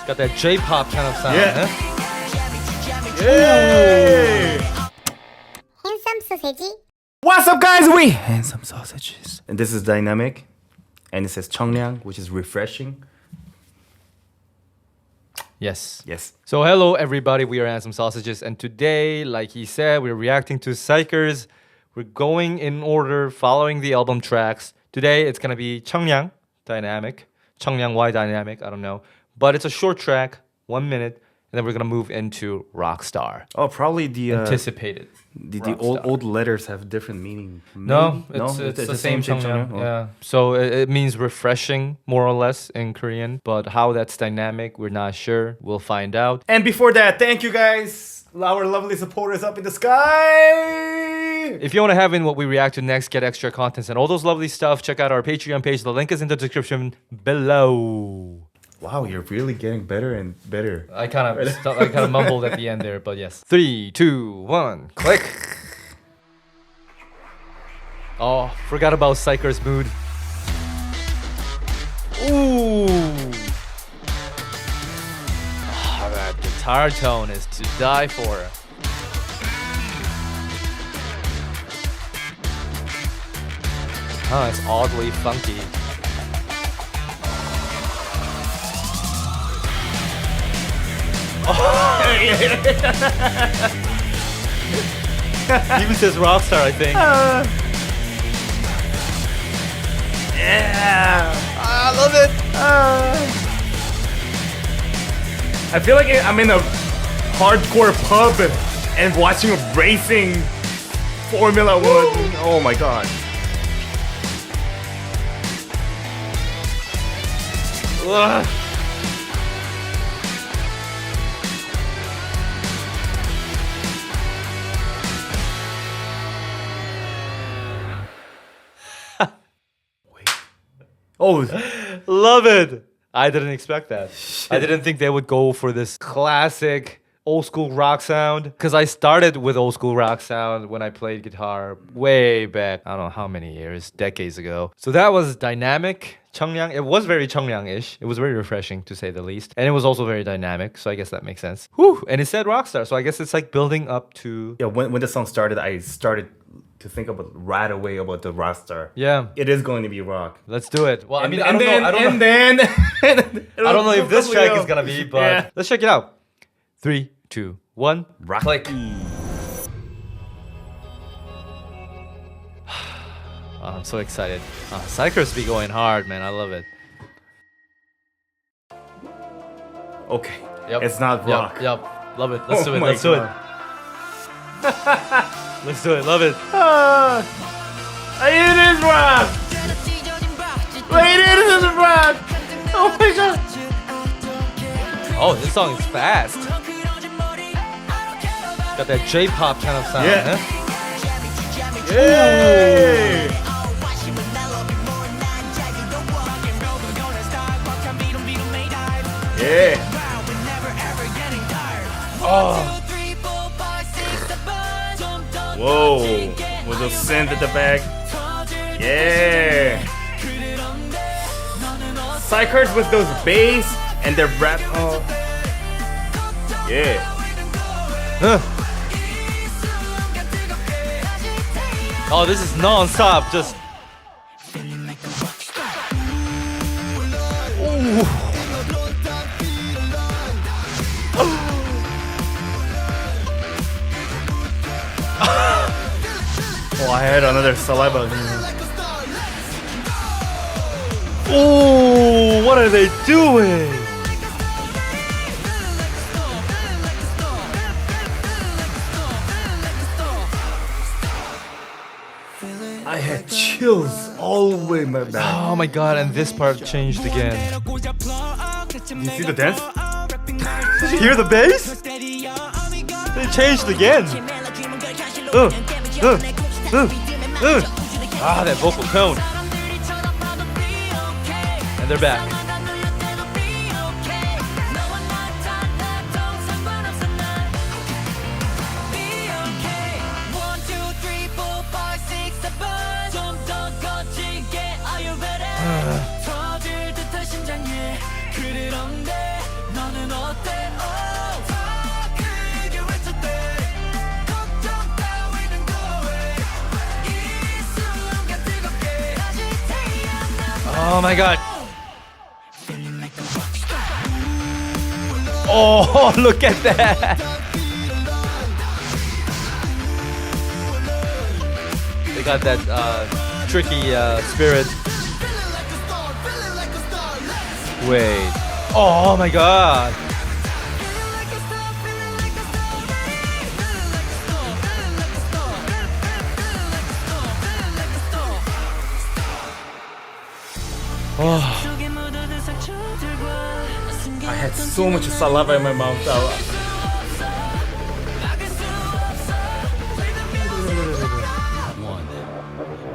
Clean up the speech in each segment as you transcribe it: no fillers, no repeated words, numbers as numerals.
It's got that J-pop kind of sound. Yeah. Huh? Yay! Handsome sausage. What's up, guys? We handsome sausages, and this is dynamic, and it says 청량, which is refreshing. Yes. Yes. So hello everybody, we are Handsome Sausages, and today, like he said, we're reacting to Xikers. We're going in order, following the album tracks. Today it's gonna be 청량 Dynamic. 청량, why Dynamic? I don't know. But it's a short track, 1 minute, and then we're gonna move into Rockstar. Oh, probably the Anticipated. the old letters have different meaning. No, Maybe? it's the same 청량. Oh. Yeah. So it means refreshing, more or less, in Korean. But how that's dynamic, we're not sure. We'll find out. And before that, thank you guys, our lovely supporters up in the sky. If you want to have in what we react to next, get extra contents and all those lovely stuff, check out our Patreon page. The link is in the description below. Wow, you're really getting better and better. I kind of mumbled at the end there, but yes. 3, 2, 1, click. Oh, forgot about Xikers mood. Ooh. Oh, that guitar tone is to die for. Oh, it's oddly funky. Even says Rockstar, I think. Yeah. I love it. I feel like I'm in a hardcore pub and watching a racing Formula 1. Oh my god. Ugh. Oh, Love it. I didn't expect that. I didn't think they would go for this classic old school rock sound. Because I started with old school rock sound when I played guitar way back. I don't know how many years, decades ago. So that was dynamic. 청량. It was very 청량-ish. It was very refreshing to say the least. And it was also very dynamic. So I guess that makes sense. Whew. And it said Rockstar. So I guess it's like building up to... yeah. When the song started, I started to think about right away about the Rockstar. Yeah. It is going to be rock. Let's do it. Well, I mean, I and don't know. I don't know if this track is gonna be, but yeah. let's check it out. 3, 2, 1, Rock. click. Oh, I'm so excited. Xikers be going hard, man. I love it. Okay. Yep. It's not rock. Yep. Love it. Let's do it. my Let's do it. God. Let's do it. Love it. It is rock. Wait, it is rock. Oh my god. Oh, this song is fast. Got that J-pop kind of sound. Yeah. Huh? Yay. Yeah. Oh. Whoa. With a synth at the back. Yeah. Xikers with those bass and their rap. Oh. Yeah. Huh. Oh, this is non-stop. Just. Ooh. Oh, I had another saliva. Oh, what are they doing? I had chills all the way in my back. Oh my god, and this part changed again. You see the dance? Did you hear the bass? They changed again. Ah, that vocal tone. And they're back. Oh my god. Oh, look at that. They got that tricky spirit. Wait. Oh my god. Oh. I had so much saliva in my mouth. One,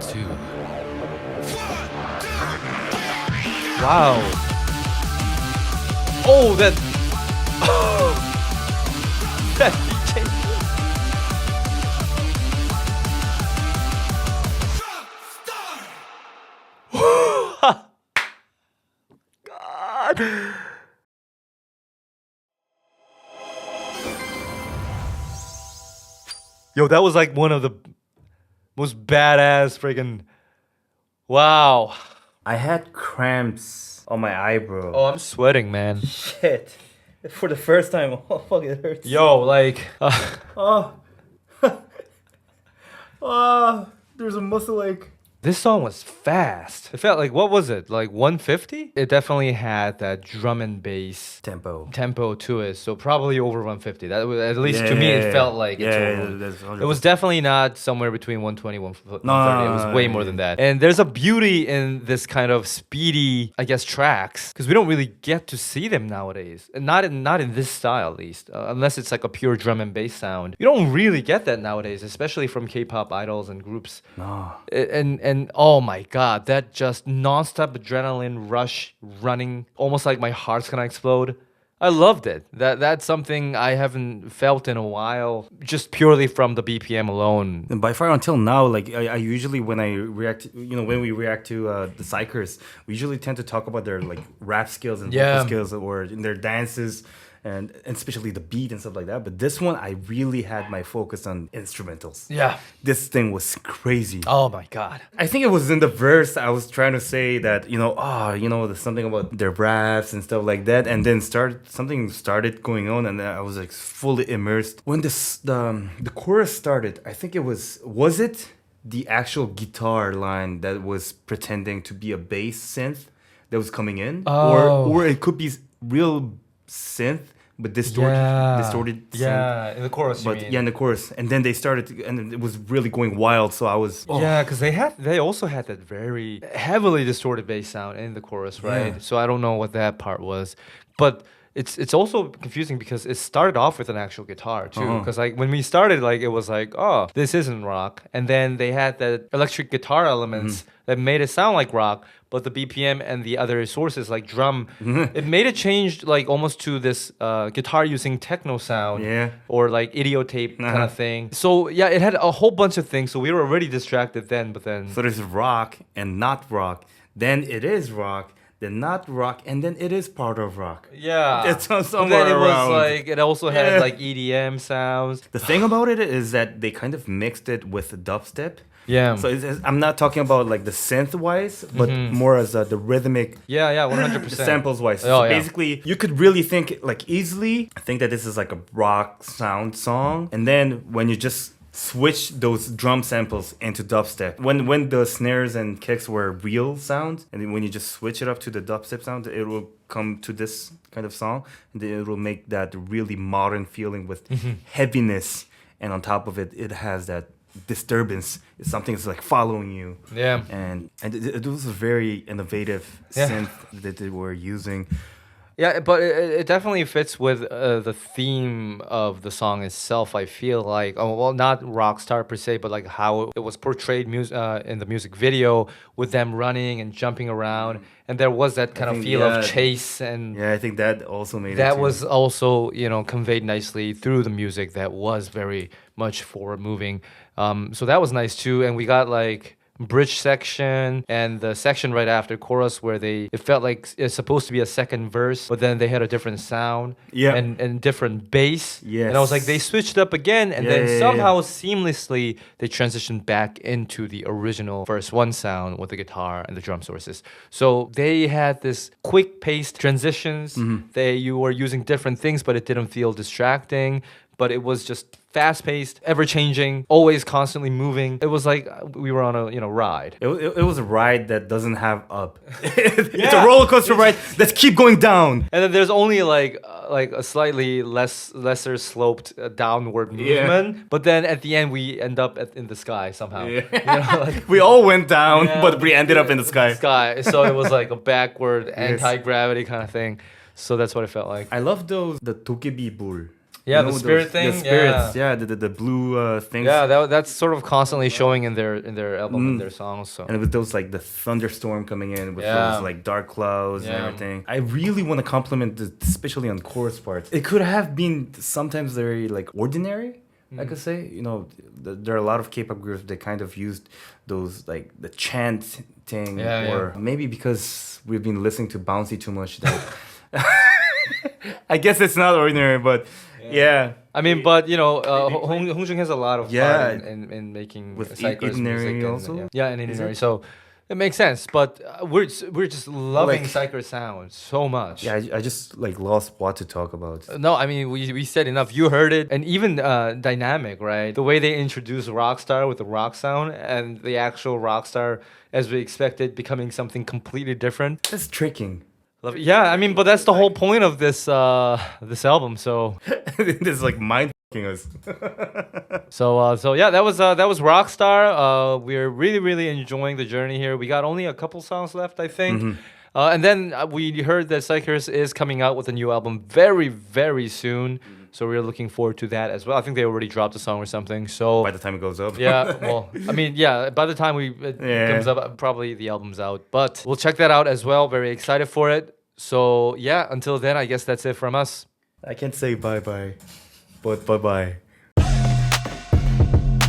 two. Wow. Oh, that. That DJ. God. Yo, that was like one of the most badass freaking. Wow. I had cramps on my eyebrow. Oh, I'm sweating, man. Shit. For the first time. Oh, fuck, it hurts. Yo, like. Oh. Oh, there's a muscle ache. This song was fast. It felt like, what was it? Like 150? It definitely had that drum and bass tempo to it. So probably over 150. That was, at least to me, it felt like it's over. It was definitely not somewhere between 120 130. It was way more than that. And there's a beauty in this kind of speedy, I guess, tracks, because we don't really get to see them nowadays. And not in this style, at least. Unless it's like a pure drum and bass sound. You don't really get that nowadays, especially from K-pop idols and groups. No. And oh my god, that just non-stop adrenaline rush running, almost like my heart's gonna explode. I loved it. That's something I haven't felt in a while, just purely from the BPM alone. And by far until now, like I usually when I react, when we react to the Xikers, we usually tend to talk about their like rap skills and vocal skills or in their dances. And especially the beat and stuff like that. But this one, I really had my focus on instrumentals. Yeah. This thing was crazy. Oh my god. I think it was in the verse I was trying to say that, there's something about their raps and stuff like that. And then something started going on and I was like fully immersed. When the chorus started, I think it was it the actual guitar line that was pretending to be a bass synth that was coming in? Oh. Or it could be real synth. But distorted synth. Yeah, in the chorus, you mean. Yeah, in the chorus. And then they started, and it was really going wild, so I was... Oh. Yeah, because they also had that very heavily distorted bass sound in the chorus, right? Yeah. So I don't know what that part was. But it's also confusing because it started off with an actual guitar, too. Because like when we started, like it was like, oh, this isn't rock. And then they had the electric guitar elements that made it sound like rock. But the BPM and the other sources like drum, it made it change like almost to this guitar using techno sound or like idiotape kind of thing. So yeah, it had a whole bunch of things. So we were already distracted then, but then... So there's rock and not rock. Then it is rock. Then not rock, and then it is part of rock. Yeah. It's somewhere then it around. was like, it also had like EDM sounds. The thing about it is that they kind of mixed it with the dubstep. Yeah. So I'm not talking about like the synth wise, but more as the rhythmic. Yeah, 100%. The samples wise. Oh, So basically, you could really think like easily think that this is like a rock sound song, and then when you just switch those drum samples into dubstep. When the snares and kicks were real sounds, and then when you just switch it up to the dubstep sound, it will come to this kind of song, and then it will make that really modern feeling with heaviness, and on top of it, it has that disturbance. It's something that's like following you. Yeah. And it was a very innovative synth that they were using. Yeah, but it definitely fits with the theme of the song itself. I feel like, not Rockstar per se, but like how it was portrayed in the music video with them running and jumping around, and there was that kind of feel of chase and. Yeah, I think that also made that it was also conveyed nicely through the music that was very much forward moving. So that was nice too, and we got like bridge section and the section right after chorus where it felt like it's supposed to be a second verse, but then they had a different sound and different bass. Yes. And I was like, they switched up again, and then somehow seamlessly they transitioned back into the original verse 1 sound with the guitar and the drum sources. So they had this quick-paced transitions. You were using different things, but it didn't feel distracting. But it was just fast-paced, ever-changing, always constantly moving. It was like we were on a ride. It was a ride that doesn't have up. It's a roller coaster ride that keep going down. And then there's only like a slightly lesser sloped downward movement. But then at the end we end up in the sky somehow. Yeah. We all went down, but we ended up in the sky. So it was like a backward anti-gravity kind of thing. So that's what it felt like. I love the Tokebi Bull. Yeah, the spirit thing. The spirits, the blue things. Yeah, that's sort of constantly showing in their album, in their songs. So. And with those like the thunderstorm coming in with those like dark clouds and everything. I really want to compliment especially on chorus parts. It could have been sometimes very like ordinary, I could say. You know, there are a lot of K-pop groups that kind of used those like the chant thing, or maybe because we've been listening to Bouncy too much. That I guess it's not ordinary, but. Yeah. I mean, but you know, Hongjoong has a lot of fun in making with Xikers music also. And Inari. So it makes sense. But we're just loving Xikers sound so much. Yeah, I just like lost what to talk about. No, I mean we said enough. You heard it, and even Dynamic, right? The way they introduced Rockstar with the rock sound and the actual Rockstar, as we expected, becoming something completely different. That's tricking. Yeah, I mean, but that's the whole point of this album. So this is like mind fucking us. so yeah, that was Rockstar. We're really enjoying the journey here. We got only a couple songs left, I think. And then we heard that Xikers is coming out with a new album very soon. So we're looking forward to that as well. I think they already dropped a song or something. So by the time it goes up. Yeah, well, I mean, by the time it comes up, probably the album's out. But we'll check that out as well. Very excited for it. So yeah, until then, I guess that's it from us. I can't say bye-bye, but bye-bye.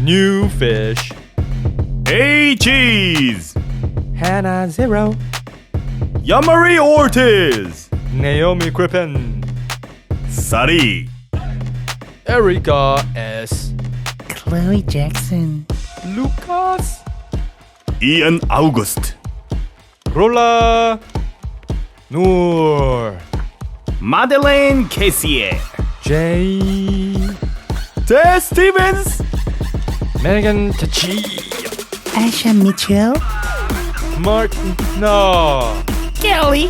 New Fish. Hey Cheese! Hannah Zero. Yamari Ortiz! Naomi Crippen. Sari. Erica S. Chloe Jackson. Lucas. Ian August. Rola. Noor. Madeleine Kessier. Jay. Tess Stevens. Megan Tachi. Asha Mitchell. Martin Na. Kelly.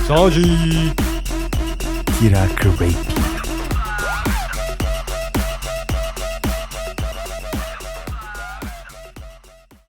Sanji. Kira Kurepi.